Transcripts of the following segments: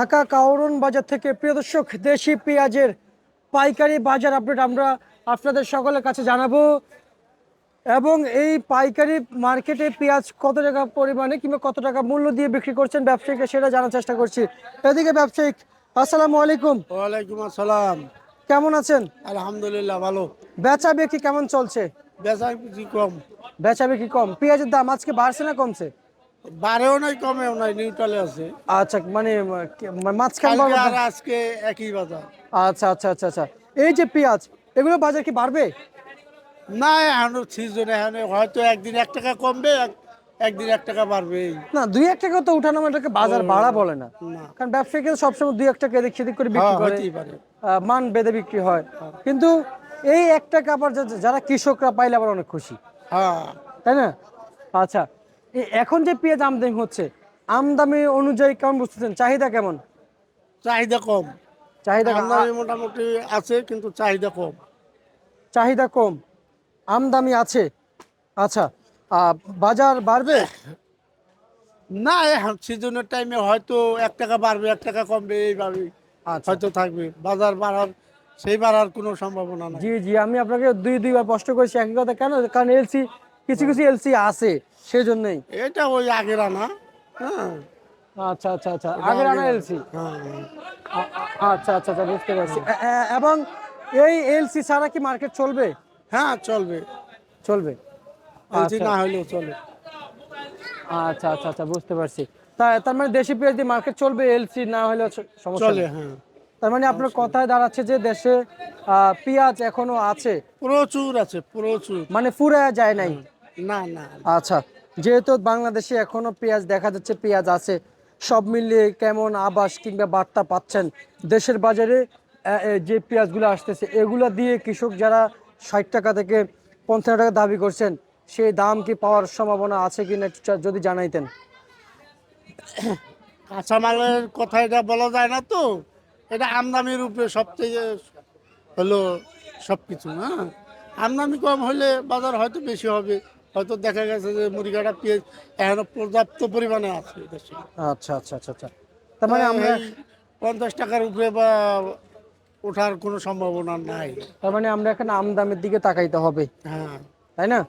ঢাকা কাউরন বাজার থেকে প্রিয় দর্শক, দেশি পেঁয়াজের পাইকারি বাজার আপডেট আমরা আপনাদের সকলের কাছে জানাবো। এবং এই পাইকারি মার্কেটে পেঁয়াজ কত টাকা পরিমাণে কিংবা কত টাকা মূল্য দিয়ে বিক্রি করছেন ব্যবসায়ীকে, সেটা জানার চেষ্টা করছি। এদিকে ব্যবসায়িক, আসসালামু আলাইকুম। ওয়ালাইকুম আসসালাম। কেমন আছেন? আলহামদুলিল্লাহ ভালো। বেচা বিক্রি কেমন চলছে? বেচা বিক্রি কম। বেচা বিক্রি কম। পেঁয়াজের দাম আজকে বাড়ছে না কমছে? বাড়েও নাই কমেও নাই, নিউট্রালে আছে। আচ্ছা, মানে মাঝখান কালকে আর বরাবর। আজকে একই বাজার। আচ্ছা আচ্ছা আচ্ছা আচ্ছা। এই যে পেঁয়াজ, এগুলো বাজার কি বাড়বে? না এখন সিজন, এখন হয়তো একদিন 1 টাকা কমবে, একদিন 1 টাকা বাড়বে। না, দুই এক টাকা তো উঠানামা, এটাকে বাজার বাড়া বলে না। না, কারণ ব্যবসায়ী কিন্তু সবসময় দুই এক টাকা এদিক সেদিক করে বিক্রি হ্যাঁ করে, হইতেই পারে। মান বেঁধে বিক্রি হয়। কিন্তু এই এক টাকা আবার যারা কৃষকরা পাইলে আবার অনেক খুশি, হ্যাঁ, তাই না? আচ্ছা, এখন যে পেঁয়াজ আমদানি হচ্ছে, আমদানি অনুযায়ী কেমন বুঝতেছেন? চাহিদা কেমন? চাহিদা কম। চাহিদা আমদানি মোটামুটি আছে কিন্তু চাহিদা কম। চাহিদা কম, আমদানি আছে। আচ্ছা, বাজার বাড়বে? না, এখন সিজনের টাইমে হয়তো 1 টাকা বাড়বে, 1 টাকা কমবে, এইভাবে আচ্ছা, হয়তো থাকবে। বাজার বাড়ার, সেই বাড়ার কোনো সম্ভাবনা নাই। জি জি, আমি আপনাকে দুইবার প্রশ্ন করেছি একই কথা। কেন? কারণ এলসি, কিছু কিছু এলসি আছে, সেই জন্যই। এটা ওই আগের আনা। হ্যাঁ, আচ্ছা আচ্ছা আচ্ছা, এটা আগের আনা আগের আনা। এলসি। হ্যাঁ, আচ্ছা আচ্ছা আচ্ছা, বুঝতে পারছি। এবং এই এলসি ছাড়া কি মার্কেট চলবে? হ্যাঁ চলবে। চলবে। এলসি আচ্ছা না হলেও চলে। আচ্ছা আচ্ছা আচ্ছা, বুঝতে পারছি। তার মানে দেশি পেঁয়াজ দিয়ে মার্কেট চলবে, এলসি না হলে সমস্যা চলে, নেই। হ্যাঁ। তার মানে আপনার কথায় দাঁড়াচ্ছে যে দেশে পেঁয়াজ এখনো আছে, প্রচুর আছে, প্রচুর। মানে ফুরায় যায় নাই। হ্যাঁ। না না। আচ্ছা, যেহেতু বাংলাদেশে এখনো পেঁয়াজ দেখা যাচ্ছে, পেঁয়াজ আছে, সব মিলিয়ে কেমন আভাস কিংবা বার্তা পাচ্ছেন দেশের বাজারে? যে পেঁয়াজগুলো আসতেছে, এগুলো দিয়ে কৃষক যারা 60 টাকা থেকে 50 টাকা দাবি করছেন, সেই দাম কি পাওয়ার সম্ভাবনা আছে কিনা একটু যদি জানাইতেন। কাঁচামালের কথা এটা বলা যায় না তো। এটা আমদানির উপরে সবথেকে হলো সবকিছু। হ্যাঁ, আমদানি কম হলে বাজার হয়তো বেশি হবে। হয়তো দেখা গেছে যে মুড়িঘাটা পেঁয়াজ এখনো পর্যাপ্ত পরিমাণে আছে দেশে। আচ্ছা আচ্ছা আচ্ছা আচ্ছা। তার মানে আমরা, এই 50 টাকার উপরে বা ওঠার কোনো সম্ভাবনা নাই। এখানে আমদানির দিকে তাকাইতে হবে, হ্যাঁ, তাই না?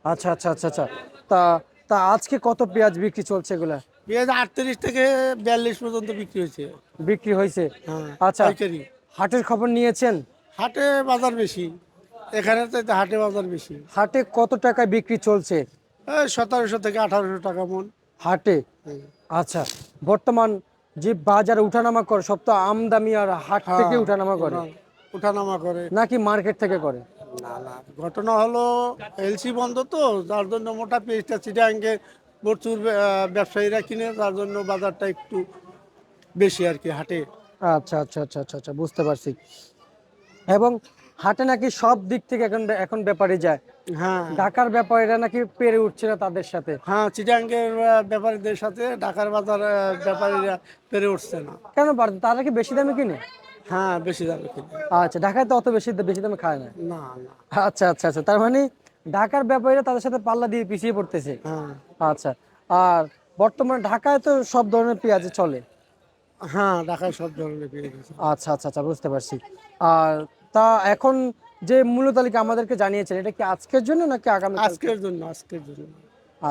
আচ্ছা আচ্ছা আচ্ছা আচ্ছা। তা তা আজকে কত পেঁয়াজ বিক্রি চলছে এগুলা? পেঁয়াজ 38 থেকে 42 পর্যন্ত বিক্রি হয়েছে। বিক্রি হয়েছে। হ্যাঁ, আচ্ছা, পাইকারি। হাটের খবর নিয়েছেন? হাটে বাজার বেশি, এখানে চাইতে হাটে বাজার বেশি। হাটে কত টাকায় বিক্রি চলছে? এই 1700 থেকে 1800 টাকা মন। হাটে। হুম। আচ্ছা, বর্তমান যে বাজারে উঠানামা করে সব তো আমদানি আর হাট থেকে হ্যাঁ, উঠানামা করে, ওঠানামা করে। নাকি মার্কেট থেকে করে? না না, ঘটনা হলো এলসি বন্ধ তো, যার জন্য মোটা পেঁয়াজটা চিটাঙ্গে প্রচুর ব্যবসায়ীরা কিনে, যার জন্য বাজারটা একটু বেশি আর কি হাটে। আচ্ছা আচ্ছা আচ্ছা আচ্ছা আচ্ছা, বুঝতে পারছি। এবং হাটে নাকি সব দিক থেকে এখন এখন ব্যাপারী যায়। হ্যাঁ ঢাকার ব্যাপারীরা নাকি পেরে উঠছে না তাদের সাথে। হ্যাঁ, চিটাঙ্গের ব্যাপারীদের সাথে ঢাকার বাজার ব্যাপারীরা পেরে উঠছে না। কেন পারছে? তারা কি বেশি দামে কিনে? হ্যাঁ, বেশি দামে কিনে। আচ্ছা, ঢাকায় তো অত বেশি বেশি দামে খায় না। না না। আচ্ছা আচ্ছা আচ্ছা, তার মানে ঢাকার ব্যাপারীরা তাদের সাথে পাল্লা দিয়ে পিছিয়ে পড়তেছে। হ্যাঁ আচ্ছা। আর বর্তমানে ঢাকায় তো সব ধরনের পেঁয়াজ চলে। হ্যাঁ, ঢাকায় সব ধরনের পেয়ে গেছে। আচ্ছা আচ্ছা আচ্ছা, বুঝতে পারছি। আর তা এখন যে মূল্য তালিকা আমাদেরকে জানিয়েছেন, এটা কি আজকের জন্য নাকি আগামী? আজকের জন্য, আজকের জন্য।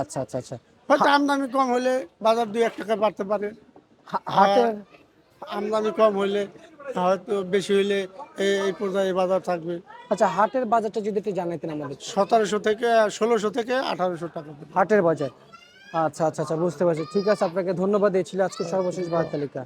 আচ্ছা আচ্ছা আচ্ছা। হয়তো আমদানি কম হলে বাজার 2-1 টাকা বাড়তে পারে। হাটে। আর আমদানি কম হলে হয়তো বেশি হলে এই পর্যায়ে বাজার থাকবে। আচ্ছা, হাটের বাজারটা যদি একটু জানাইতেন আমাদের। 1700 থেকে 1600 থেকে 1800 টাকা পর্যন্ত। হাটের বাজার। আচ্ছা আচ্ছা আচ্ছা, বুঝতে পারছি। ঠিক আছে, আপনাকে ধন্যবাদ। এই ছিল আজকে সর্বশেষ বাজার তালিকা।